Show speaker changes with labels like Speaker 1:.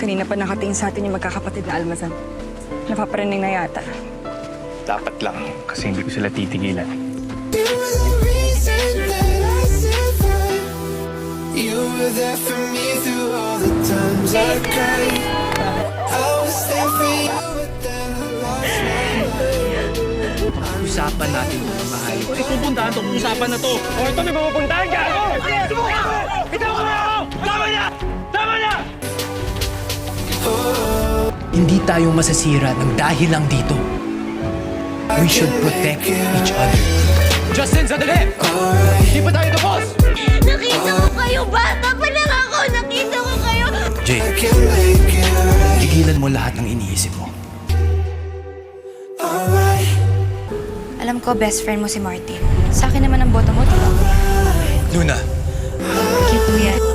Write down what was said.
Speaker 1: Kanina pa nakatingin sa atin yung magkakapatid na almazan. Napaparinig na yata.
Speaker 2: Dapat lang, kasi hindi ko sila titigilan.
Speaker 3: You were the reason that I survived. You were there for me through all the times I cried. I was there for you, but then I lost my mind.
Speaker 4: Usapan natin ito, mahal.
Speaker 5: Pupuntahan to, usapan na to. O ito, may mapupuntahan ka! Subukan mo! Bitaw mo na ako! Tama na! Tama na!
Speaker 4: Hindi tayo masasira ng dahil lang dito. We should protect each other. Justin, sandali! Hindi pa tayo tapos!
Speaker 6: Nakita ko kayo, bata pa lang ako! Nakita ko kayo!
Speaker 4: Jay,
Speaker 3: I can make it right.
Speaker 4: tigilan mo lahat ng iniisip mo.
Speaker 3: Alright,
Speaker 6: Alam ko, best friend mo si Martin. Sa akin naman ang boto mo, di ba?
Speaker 4: Luna,
Speaker 6: Cute mo yan.